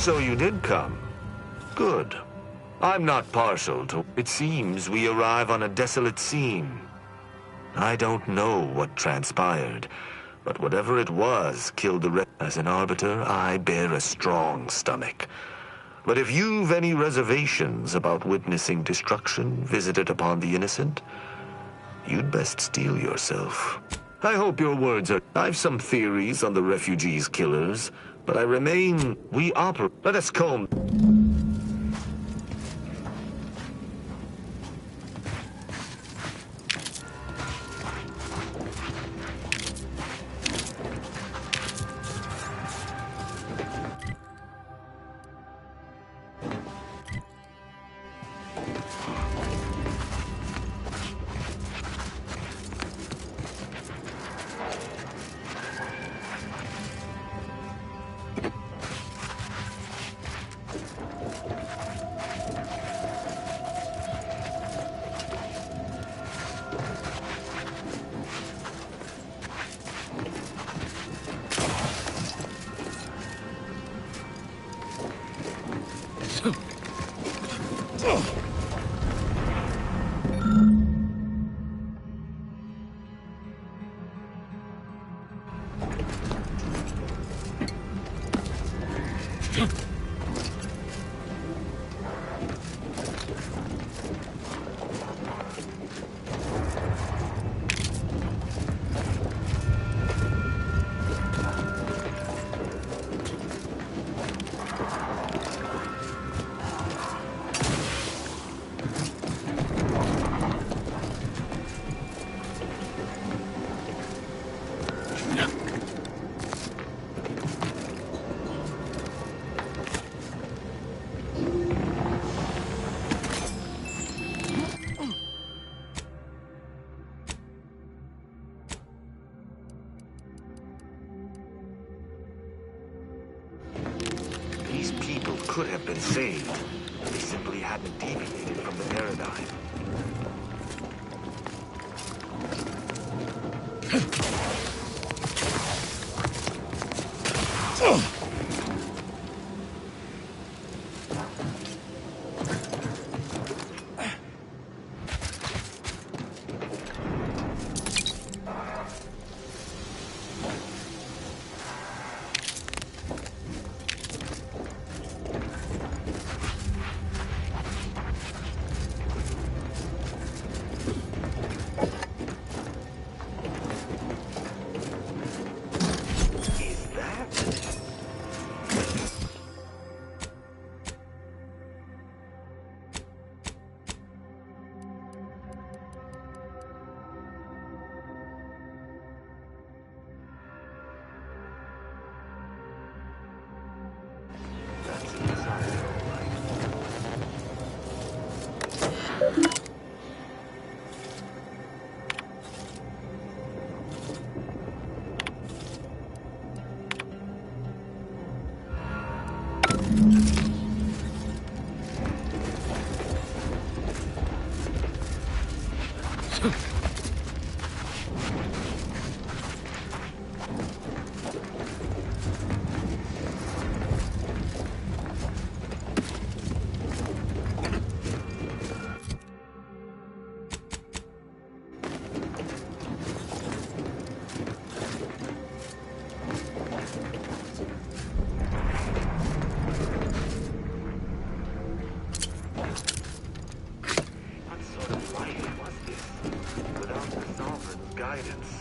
So you did come. Good. I'm not partial to... It seems we arrive on a desolate scene. I don't know what transpired, but whatever it was killed the rest. As an arbiter, I bear a strong stomach. But if you've any reservations about witnessing destruction visited upon the innocent, you'd best steel yourself. I hope your words are... I've some theories on the refugees' killers, but I remain... We operate... Let us comb... These people could have been saved. They simply hadn't deviated from the paradigm. guidance.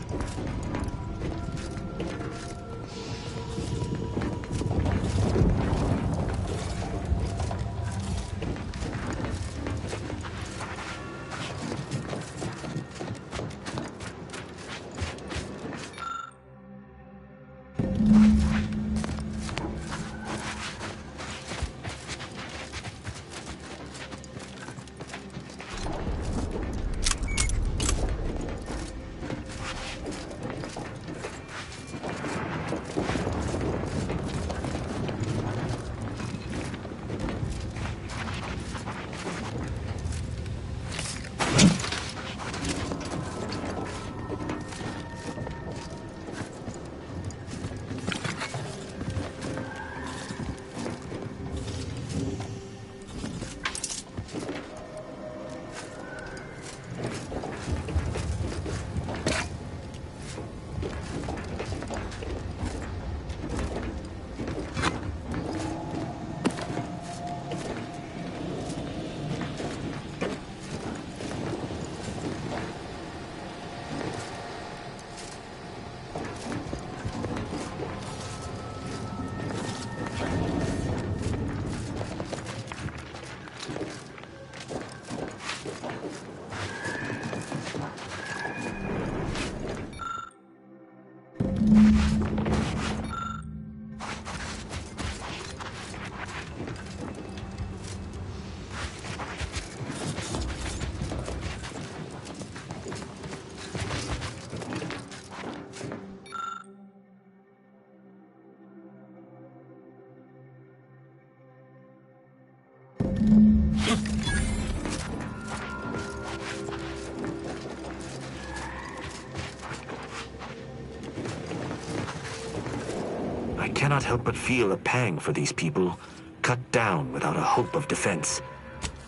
I cannot help but feel a pang for these people, cut down without a hope of defense.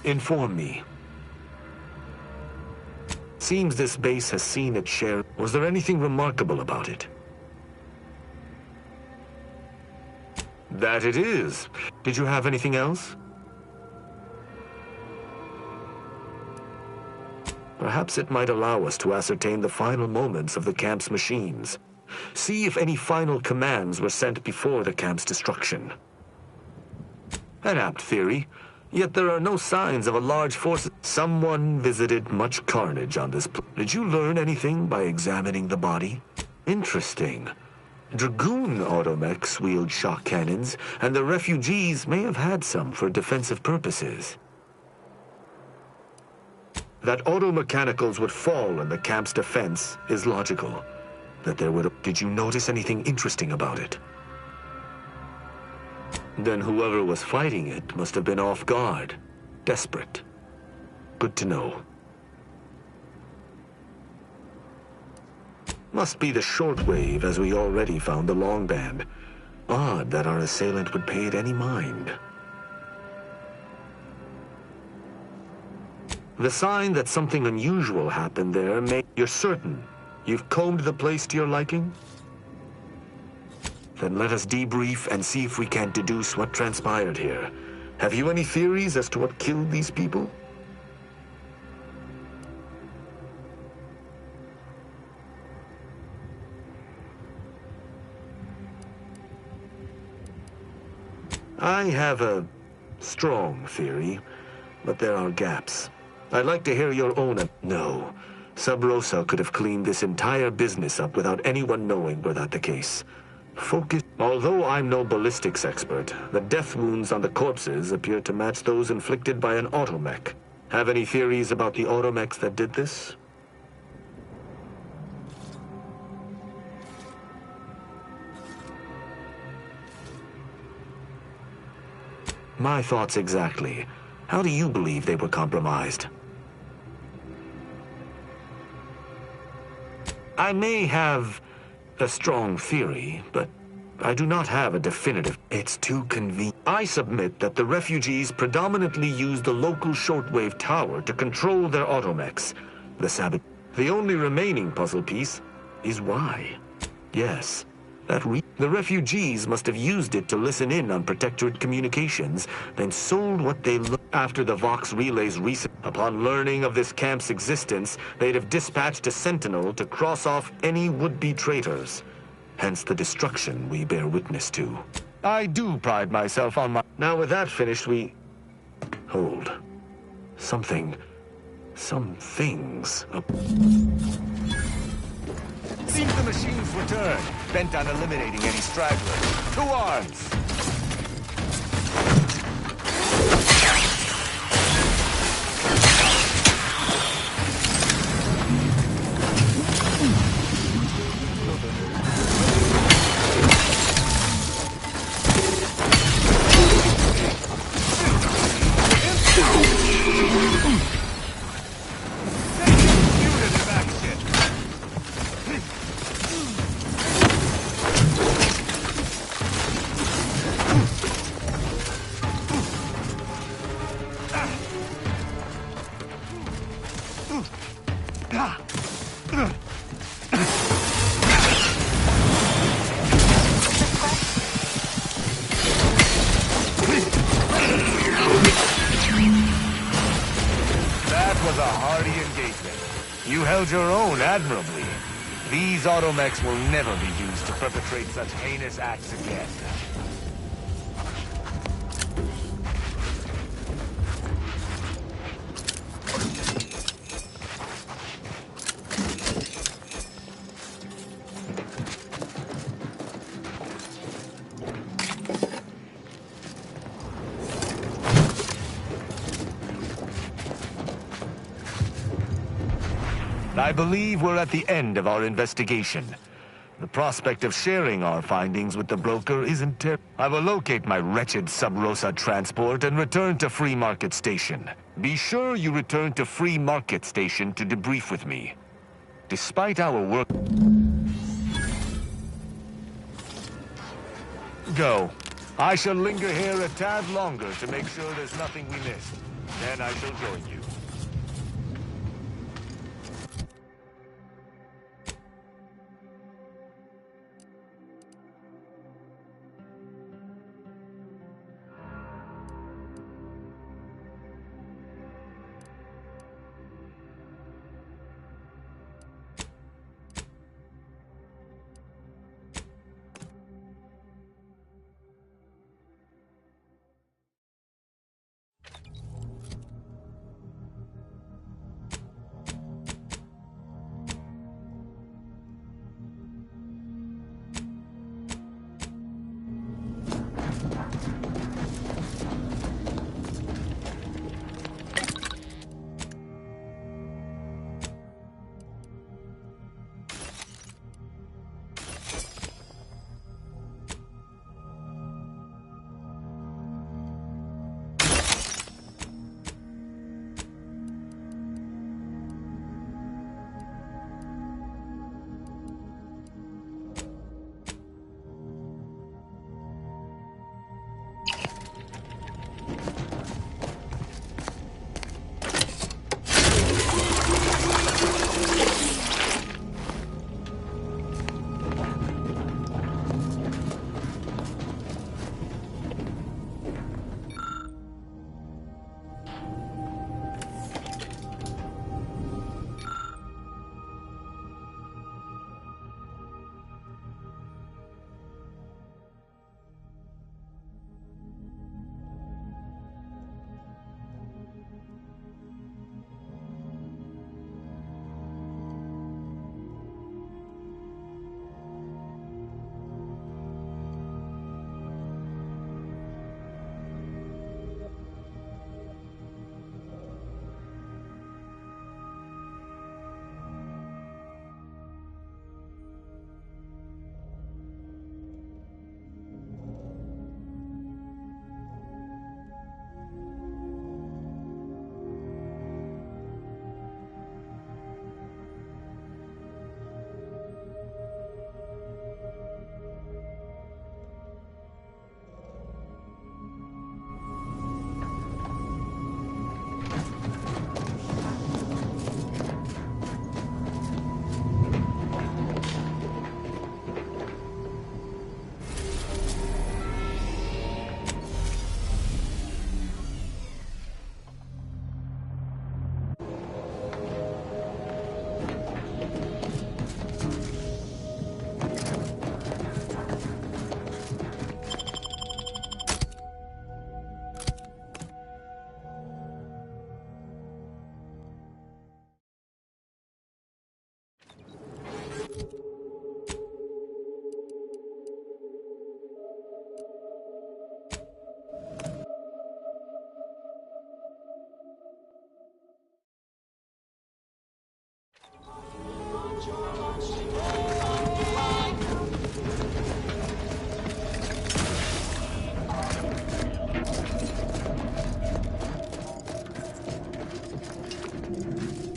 Inform me. Seems this base has seen its share. Was there anything remarkable about it? That it is. Did you have anything else? Perhaps it might allow us to ascertain the final moments of the camp's machines. See if any final commands were sent before the camp's destruction. An apt theory, yet there are no signs of a large force. Someone visited much carnage on this Did you learn anything by examining the body? Interesting. Dragoon automechs wield shock cannons, and the refugees may have had some for defensive purposes. That automechanicals would fall in the camp's defense is logical. Did you notice anything interesting about it? Then whoever was fighting it must have been off guard, desperate. Good to know. Must be the shortwave, as we already found the long band. Odd that our assailant would pay it any mind. The sign that something unusual happened there You're certain you've combed the place to your liking? Then let us debrief and see if we can deduce what transpired here. Have you any theories as to what killed these people? I have a strong theory, but there are gaps. I'd like to hear your own. No. Sub Rosa could have cleaned this entire business up without anyone knowing were that the case. Focus. Although I'm no ballistics expert, the death wounds on the corpses appear to match those inflicted by an automech. Have any theories about the automechs that did this? My thoughts exactly. How do you believe they were compromised? I may have a strong theory, but I do not have a definitive. It's too convenient. I submit that the refugees predominantly used the local shortwave tower to control their automechs. The only remaining puzzle piece is why. Yes, The refugees must have used it to listen in on Protectorate communications, then sold what they after the Vox relays recent. Upon learning of this camp's existence, they'd have dispatched a sentinel to cross off any would-be traitors. Hence the destruction we bear witness to. I do pride myself on my... Now with that finished, we... Hold. Some things... Seems the machines returned, bent on eliminating any stragglers. To arms! You held your own admirably. These automechs will never be used to perpetrate such heinous acts again. I believe we're at the end of our investigation. The prospect of sharing our findings with the broker isn't terrible. I will locate my wretched Sub Rosa transport and return to Free Market Station. Be sure you return to Free Market Station to debrief with me. Despite our work... Go. I shall linger here a tad longer to make sure there's nothing we missed. Then I shall join you.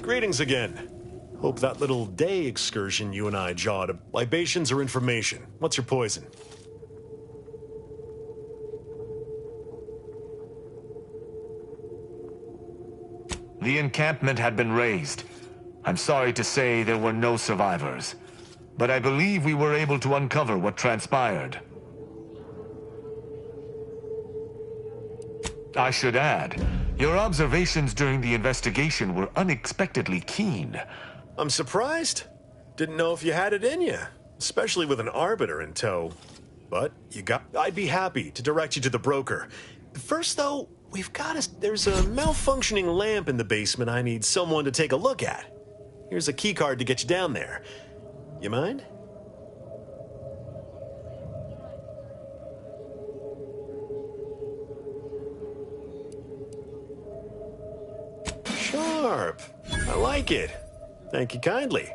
Greetings again. Hope that little day excursion you and I jawed. Libations or information? What's your poison? The encampment had been razed. I'm sorry to say there were no survivors, but I believe we were able to uncover what transpired. I should add, your observations during the investigation were unexpectedly keen. I'm surprised. Didn't know if you had it in you, especially with an Arbiter in tow. But I'd be happy to direct you to the broker. First, though, there's a malfunctioning lamp in the basement I need someone to take a look at. Here's a keycard to get you down there. You mind? Sharp. I like it. Thank you kindly.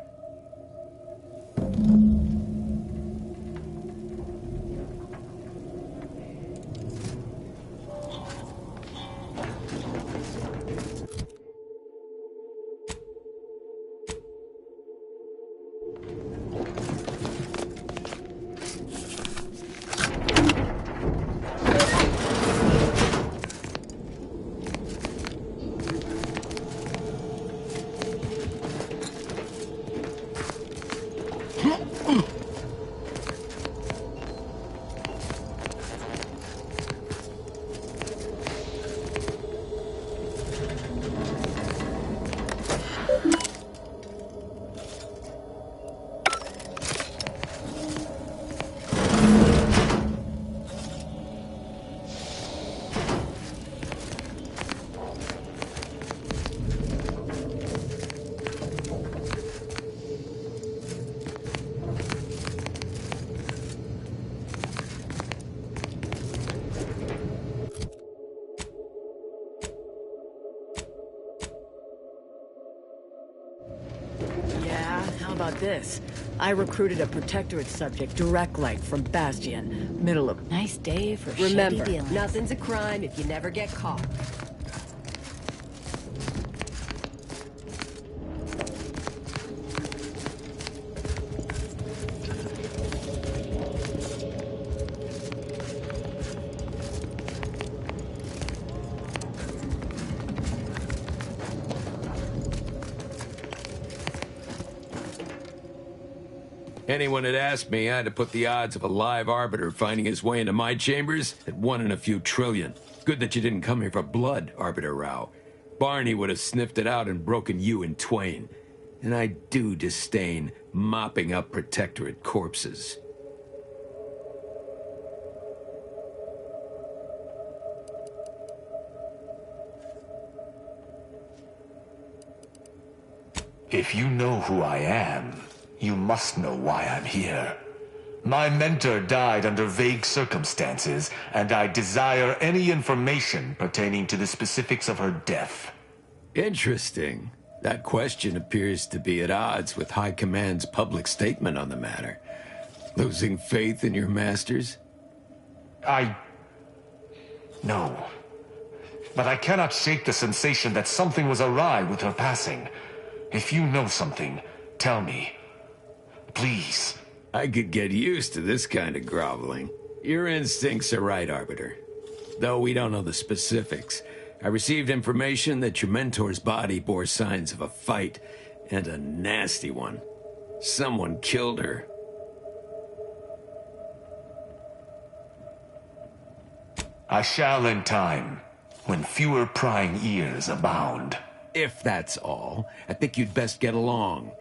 This. I recruited a Protectorate subject, direct light from Bastion, middle of... Nice day for Remember, shady dealings. Nothing's a crime if you never get caught. Anyone had asked me, I'd have put the odds of a live Arbiter finding his way into my chambers at 1 in a few trillion. Good that you didn't come here for blood, Arbiter Rao. Barney would have sniffed it out and broken you in twain. And I do disdain mopping up Protectorate corpses. If you know who I am, you must know why I'm here. My mentor died under vague circumstances, and I desire any information pertaining to the specifics of her death. Interesting. That question appears to be at odds with High Command's public statement on the matter. Losing faith in your masters? No. But I cannot shake the sensation that something was awry with her passing. If you know something, tell me. Please. I could get used to this kind of groveling. Your instincts are right, Arbiter. Though we don't know the specifics. I received information that your mentor's body bore signs of a fight, and a nasty one. Someone killed her. I shall in time, when fewer prying ears abound. If that's all, I think you'd best get along.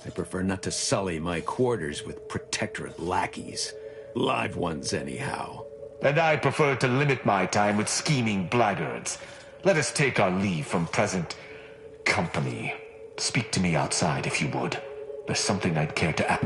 I prefer not to sully my quarters with Protectorate lackeys. Live ones, anyhow. And I prefer to limit my time with scheming blackguards. Let us take our leave from present company. Speak to me outside, if you would. There's something I'd care to ask.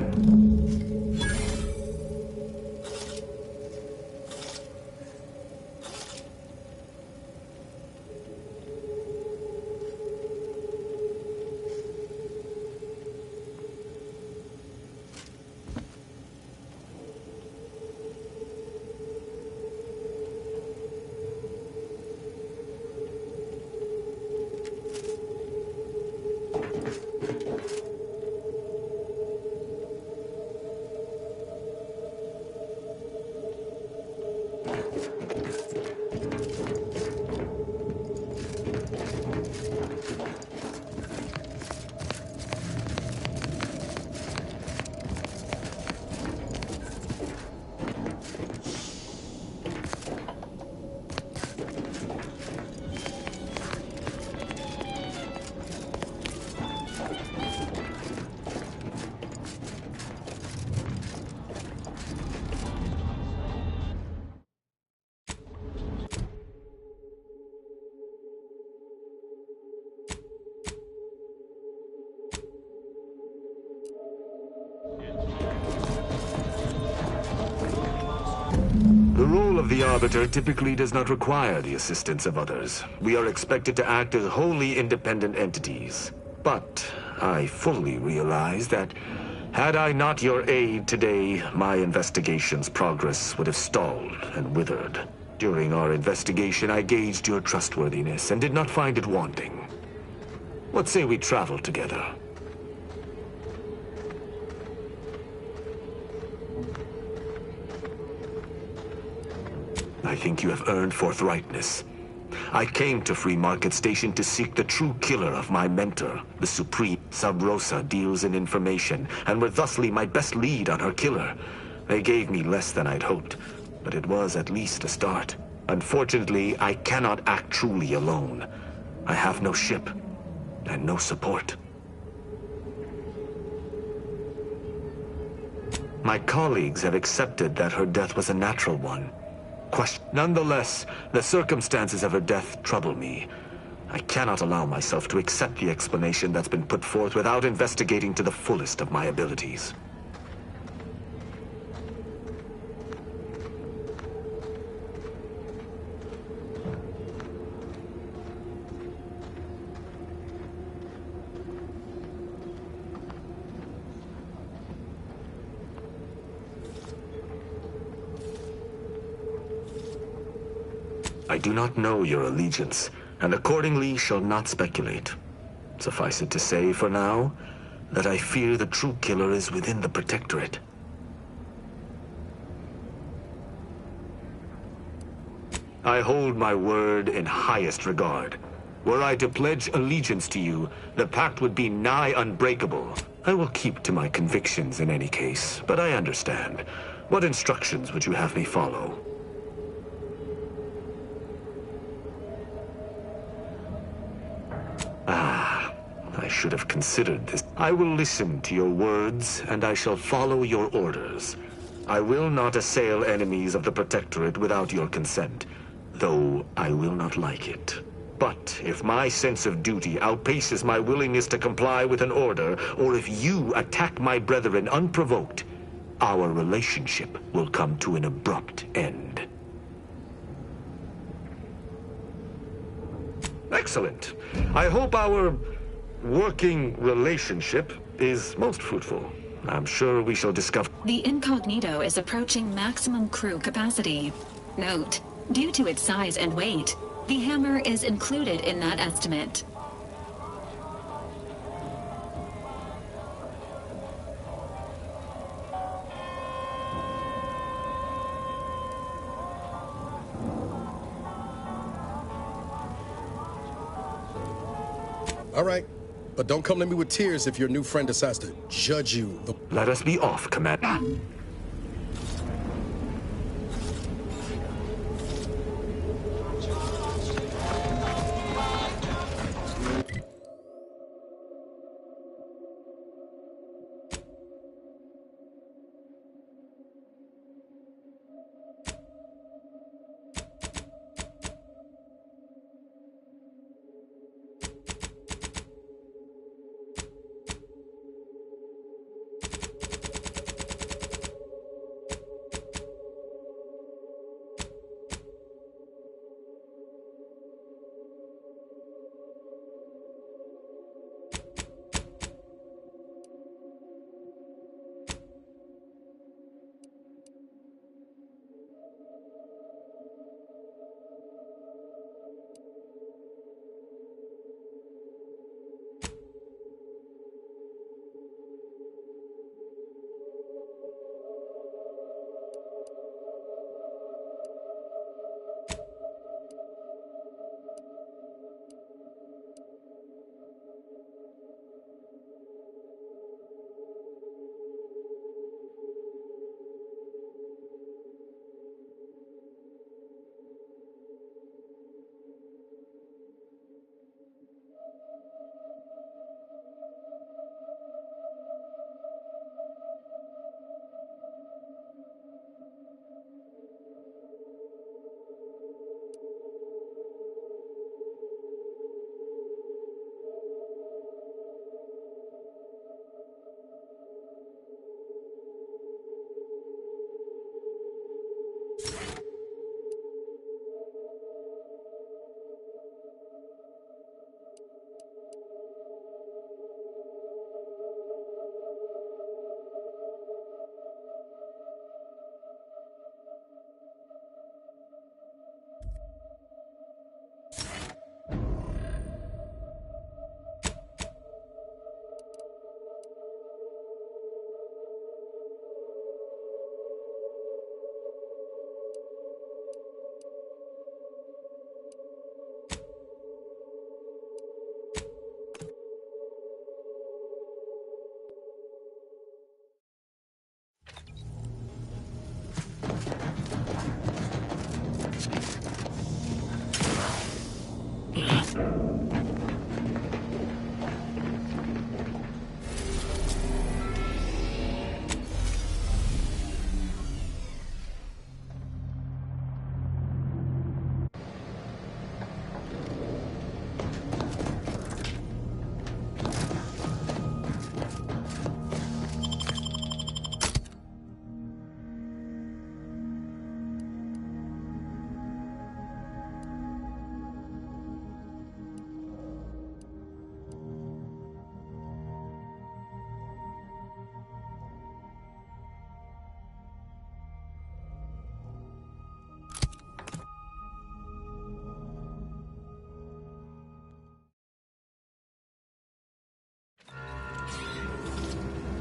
role of the Arbiter typically does not require the assistance of others. We are expected to act as wholly independent entities. But I fully realize that had I not your aid today, my investigation's progress would have stalled and withered. During our investigation, I gauged your trustworthiness and did not find it wanting. What say we travel together? I think you have earned forthrightness. I came to Free Market Station to seek the true killer of my mentor, the Supreme. Sub Rosa deals in information, and were thusly my best lead on her killer. They gave me less than I'd hoped, but it was at least a start. Unfortunately, I cannot act truly alone. I have no ship, and no support. My colleagues have accepted that her death was a natural one. Nonetheless, the circumstances of her death trouble me. I cannot allow myself to accept the explanation that's been put forth without investigating to the fullest of my abilities. I do not know your allegiance, and accordingly shall not speculate. Suffice it to say, for now, that I fear the true killer is within the Protectorate. I hold my word in highest regard. Were I to pledge allegiance to you, the pact would be nigh unbreakable. I will keep to my convictions in any case, but I understand. What instructions would you have me follow? I should have considered this. I will listen to your words, and I shall follow your orders. I will not assail enemies of the Protectorate without your consent, though I will not like it. But if my sense of duty outpaces my willingness to comply with an order, or if you attack my brethren unprovoked, our relationship will come to an abrupt end. Excellent. I hope our working relationship is most fruitful. I'm sure we shall discover. The Incognito is approaching maximum crew capacity. Note, due to its size and weight, the hammer is included in that estimate. All right, but don't come to me with tears if your new friend decides to judge you. Let us be off, Commander.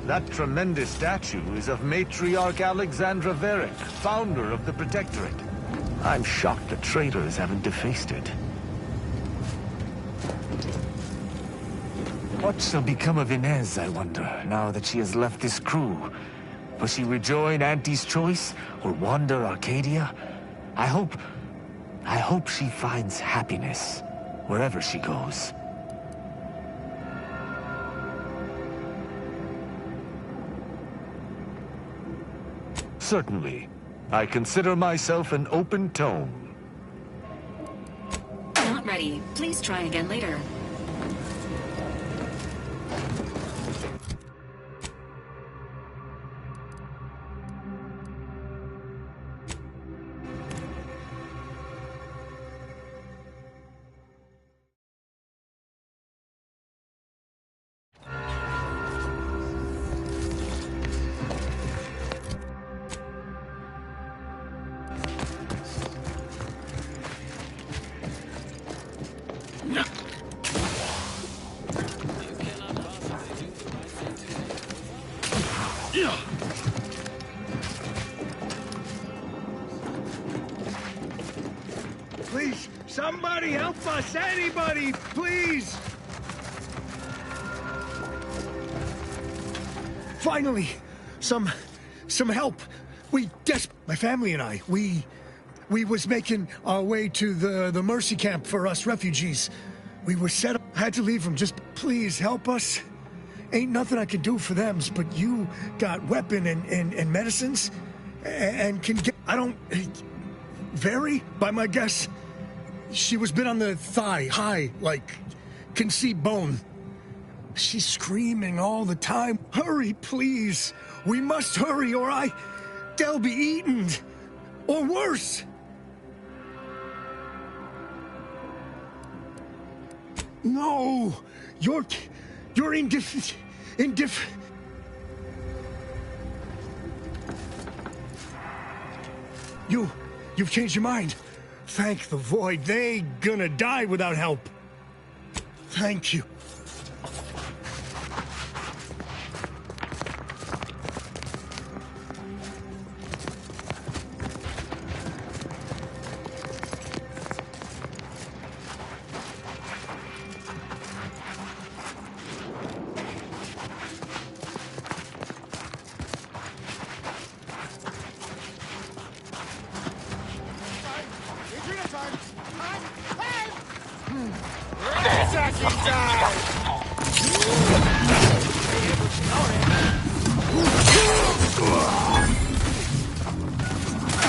That tremendous statue is of Matriarch Alexandra Varric, founder of the Protectorate. I'm shocked the traitors haven't defaced it. What shall become of Inez, I wonder, now that she has left this crew? Will she rejoin Auntie's Choice, or wander Arcadia? I hope she finds happiness, wherever she goes. Certainly. I consider myself an open tome. Not ready. Please try again later. Please, somebody help us! Anybody, please! Finally, some help. My family and I, we was making our way to the Mercy camp for us refugees. We were set up, had to leave them. Just please help us. Ain't nothing I can do for them, but you got weapon and medicines, and can get. I don't. Vary, by my guess, she was bit on the thigh, high, like, can see bone. She's screaming all the time. Hurry, please. We must hurry, or they'll be eaten. Or worse. No, you're indifferent. You've changed your mind. Thank the Void. They gonna die without help. Thank you.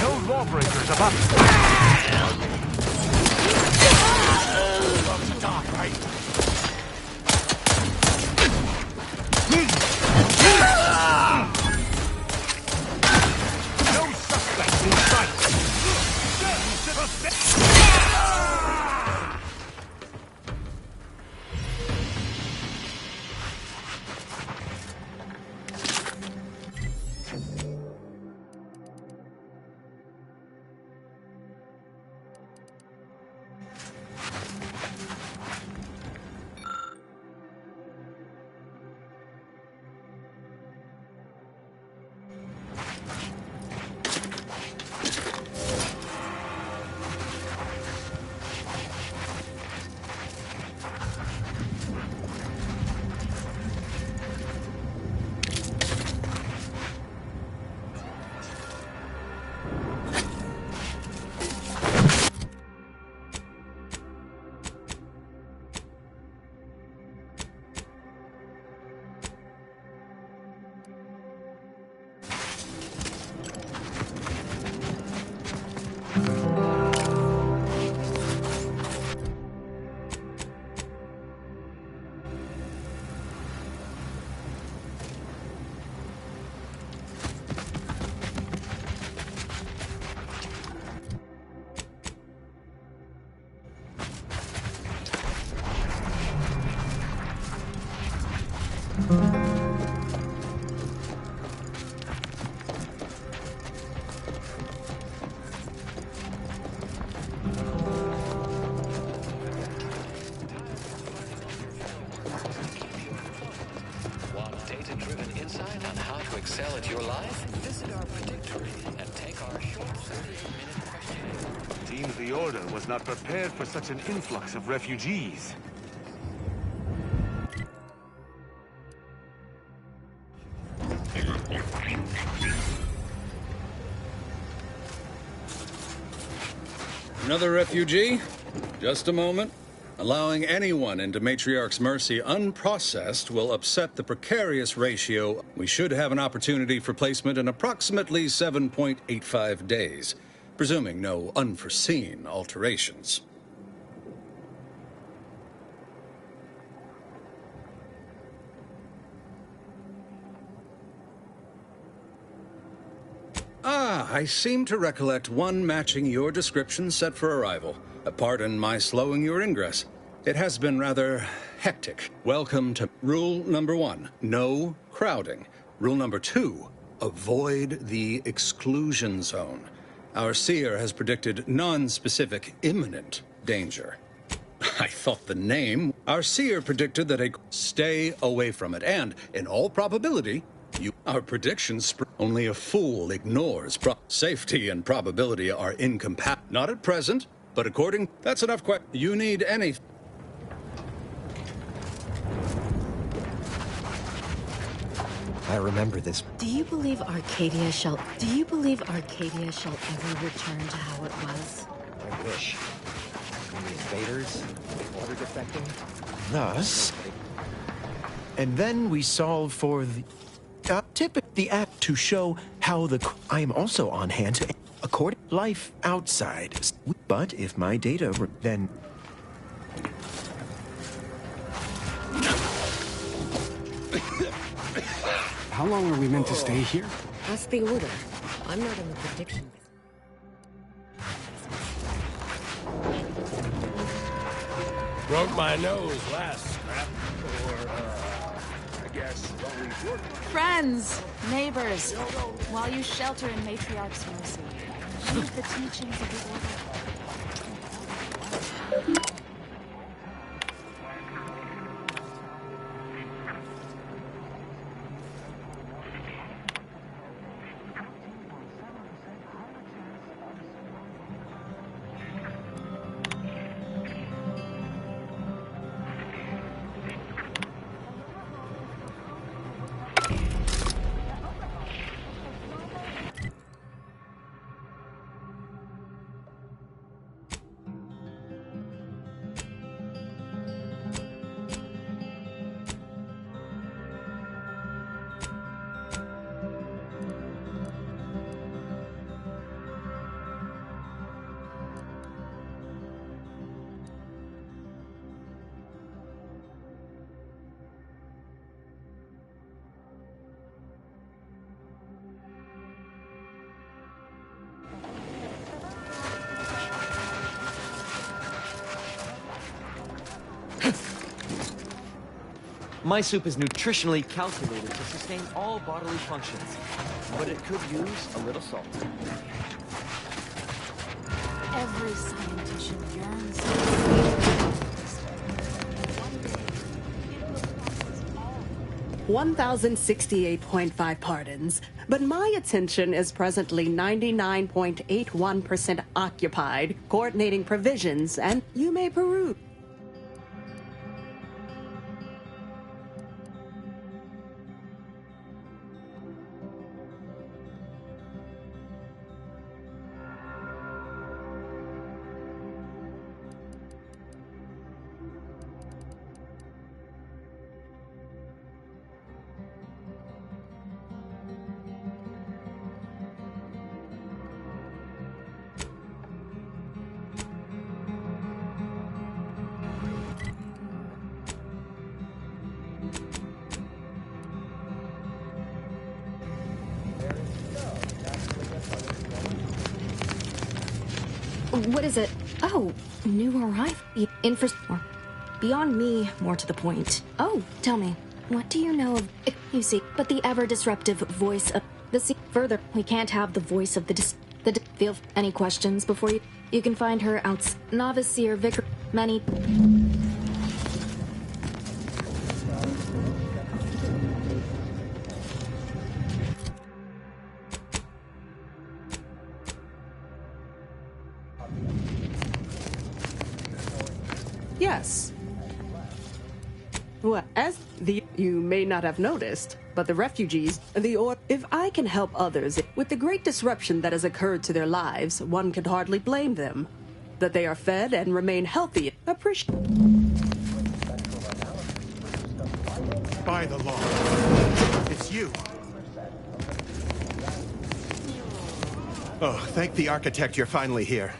No lawbreakers about no suspects in sight. Want data-driven insight on how to excel at your life? Visit our predictory and take our short 30-minute questionnaire. Seems the Order was not prepared for such an influx of refugees. Another refugee? Just a moment. Allowing anyone into Matriarch's Mercy unprocessed will upset the precarious ratio. We should have an opportunity for placement in approximately 7.85 days, presuming no unforeseen alterations. Ah, I seem to recollect one matching your description set for arrival. Pardon my slowing your ingress. It has been rather hectic. Welcome to rule number 1, no crowding. Rule number 2, avoid the exclusion zone. Our seer has predicted non-specific imminent danger. I thought the name. Our seer predicted that stay away from it, and in all probability, our predictions. Only a fool ignores safety and probability are incompatible. Not at present. But that's enough. You need any. I remember this. Do you believe Arcadia shall ever return to how it was? I wish. And the invaders, water defecting. Thus, and then we solve for the the act to show how I am also on hand to according life outside. But if my data then How long are we meant to stay here? Ask the Order. I'm not in the prediction. Broke my nose last scrap. I guess Friends, neighbors, while you shelter in Matriarch's Mercy, heed the teachings of the Order. My soup is nutritionally calculated to sustain all bodily functions, but it could use a little salt. Every scientician yearns. 1,068.5 pardons, but my attention is presently 99.81% occupied, coordinating provisions, and you may peruse. What is it? Oh, new arrival. Beyond me, more to the point. Oh, tell me, what do you know of... You see, but the ever-disruptive voice of the sea. Further, we can't have the voice of feel any questions before you can find her out. Novice seer vicar. Many... Yes. Well, you may not have noticed, but the refugees, if I can help others with the great disruption that has occurred to their lives, one can hardly blame them. That they are fed and remain healthy, By the law, it's you. Oh, thank the architect you're finally here.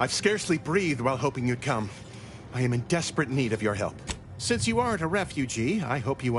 I've scarcely breathed while hoping you'd come. I am in desperate need of your help. Since you aren't a refugee, I hope you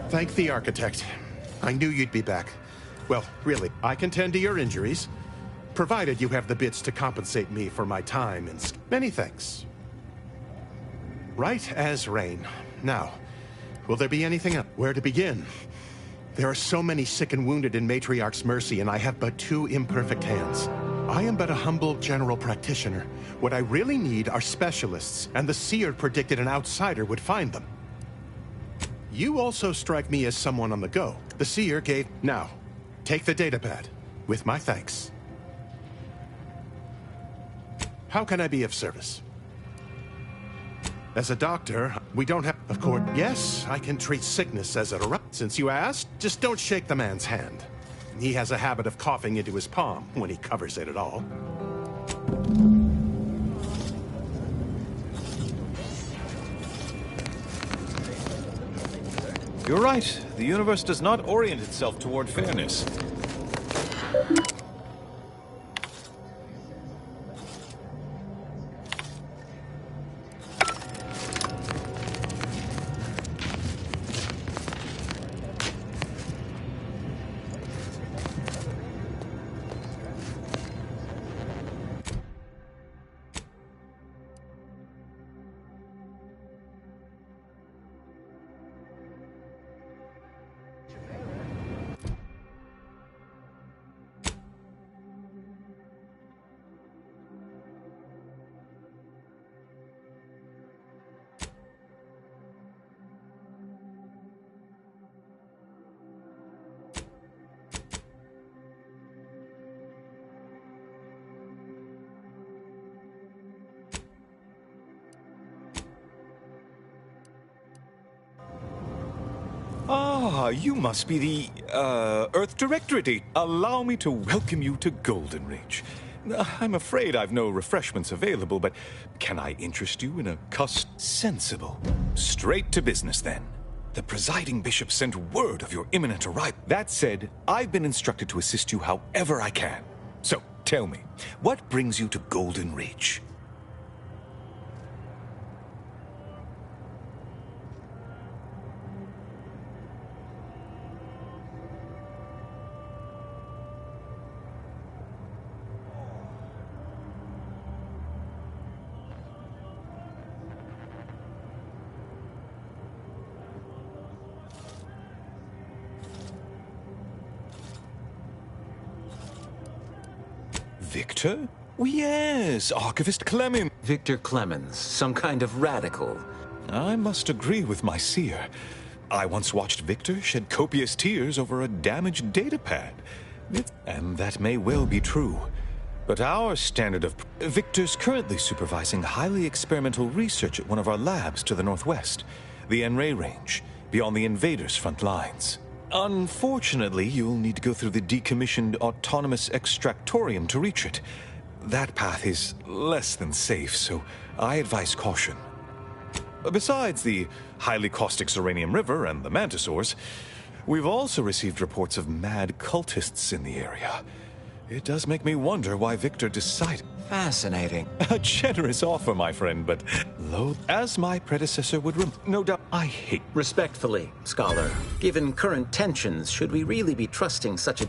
Thank the architect. I knew you'd be back. Well, really, I can tend to your injuries, provided you have the bits to compensate me for my time and many thanks. Right as rain. Now, will there be anything else? Where to begin? There are so many sick and wounded in Matriarch's Mercy, and I have but 2 imperfect hands. I am but a humble general practitioner. What I really need are specialists, and the seer predicted an outsider would find them. You also strike me as someone on the go. The seer gave... Now, take the datapad, with my thanks. How can I be of service? As a doctor, we don't have... Of course, yes, I can treat sickness as it erupts. Since you asked, just don't shake the man's hand. He has a habit of coughing into his palm when he covers it at all. You're right. The universe does not orient itself toward fairness. Ah, you must be the, Earth Directorate. Allow me to welcome you to Golden Reach. I'm afraid I've no refreshments available, but can I interest you in a sensible? Straight to business, then. The presiding bishop sent word of your imminent arrival. That said, I've been instructed to assist you however I can. So, tell me, what brings you to Golden Reach? Victor? Oh, yes, Archivist Clemens. Victor Clemens, some kind of radical. I must agree with my seer. I once watched Victor shed copious tears over a damaged datapad. And that may well be true. But our standard of... Victor's currently supervising highly experimental research at one of our labs to the northwest, the Enray Range, beyond the invaders' front lines. Unfortunately, you'll need to go through the decommissioned autonomous extractorium to reach it. That path is less than safe, so I advise caution. Besides the highly caustic Zeranium River and the Mantisaurs, we've also received reports of mad cultists in the area. It does make me wonder why Victor decided... Fascinating. A generous offer, my friend, but lo, as my predecessor would no doubt, I hate... Respectfully, Scholar, given current tensions, should we really be trusting such a...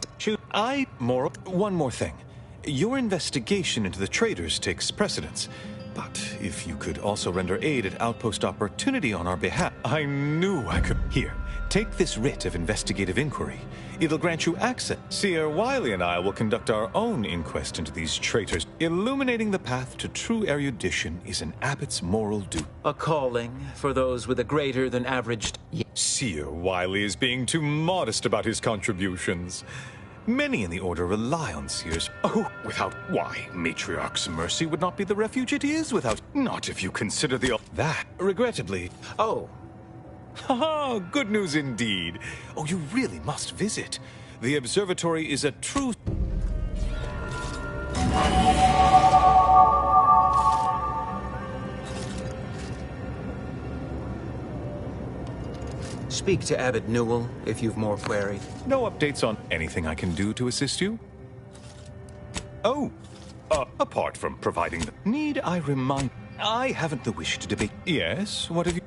One more thing. Your investigation into the traders takes precedence. But if you could also render aid at Outpost Opportunity on our behalf, I knew I could. Here, take this writ of investigative inquiry. It'll grant you access. Seer Wiley and I will conduct our own inquest into these traitors. Illuminating the path to true erudition is an abbot's moral duty. A calling for those with a greater than average... Seer Wiley is being too modest about his contributions. Many in the Order rely on seers. Oh, without why? Matriarch's mercy would not be the refuge it is without. Not if you consider the. That, regrettably. Oh. Haha, good news indeed. Oh, you really must visit. The observatory is a true. Speak to Abbot Newell if you've more query. No updates on anything I can do to assist you? Oh, apart from providing the... Need I remind... I haven't the wish to debate... Yes, what have you...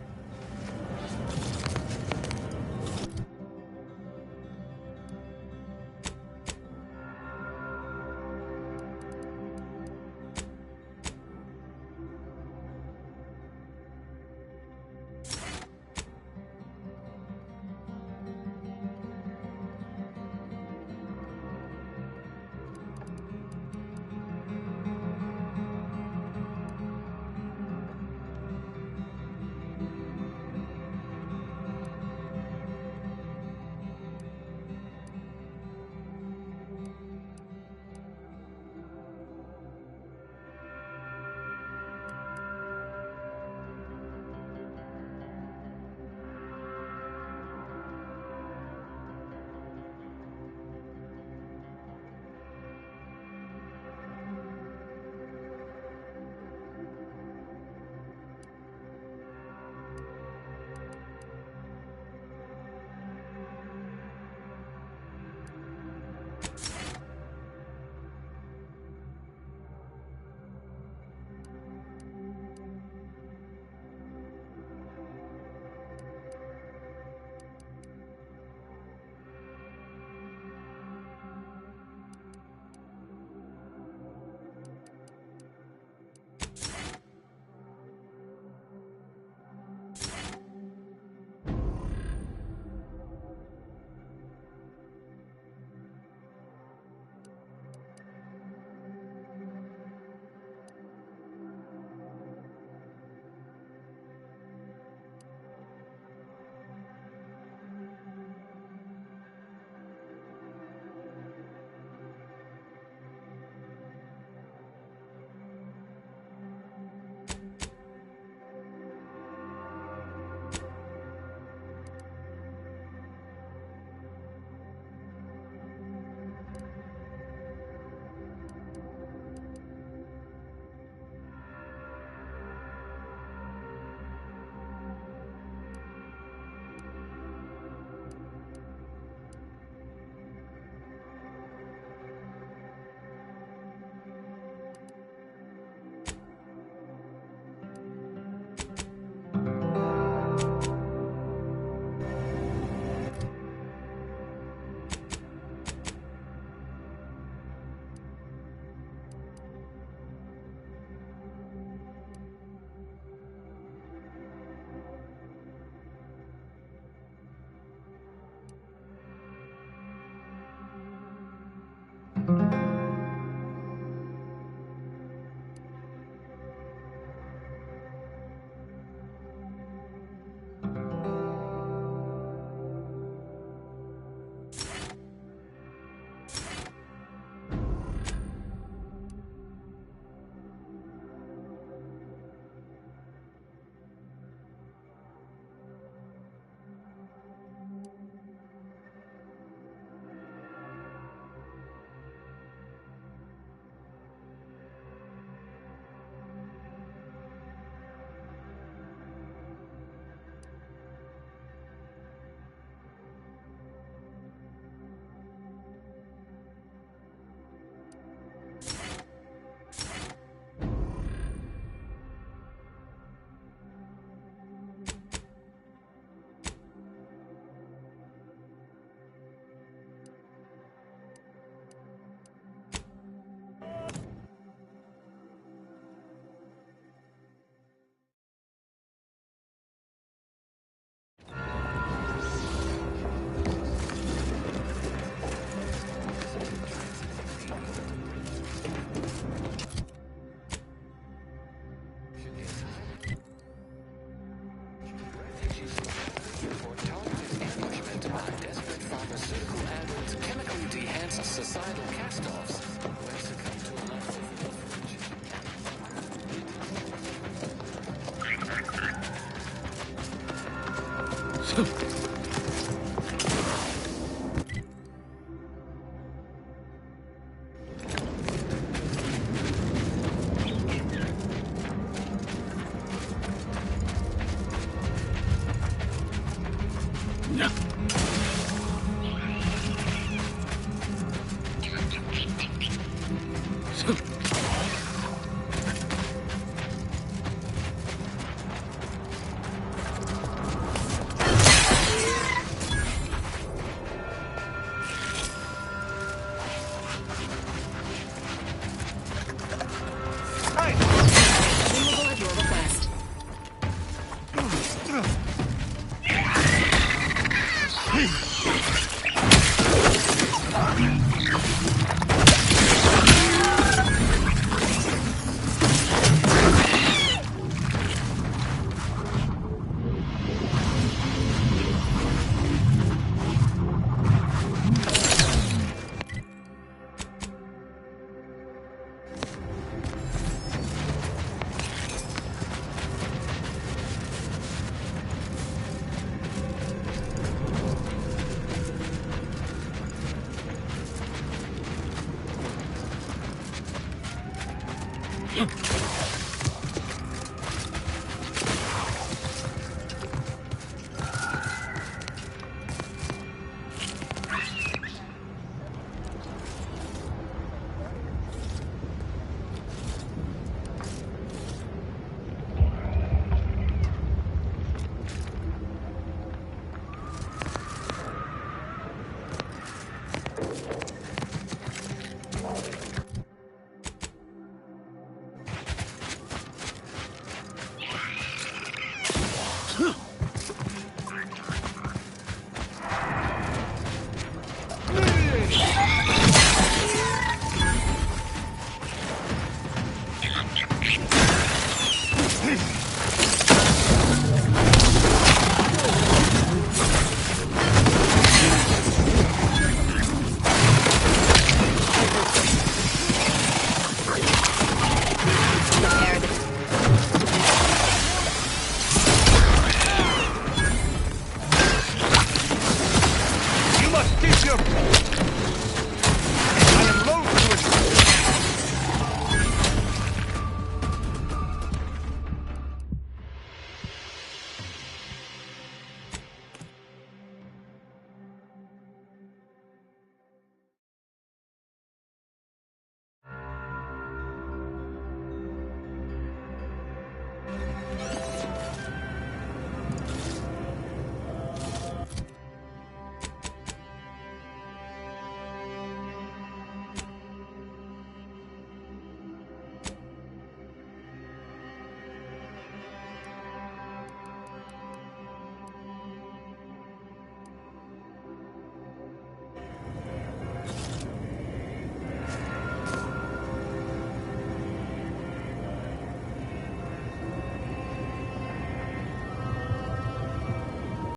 Removal at your request.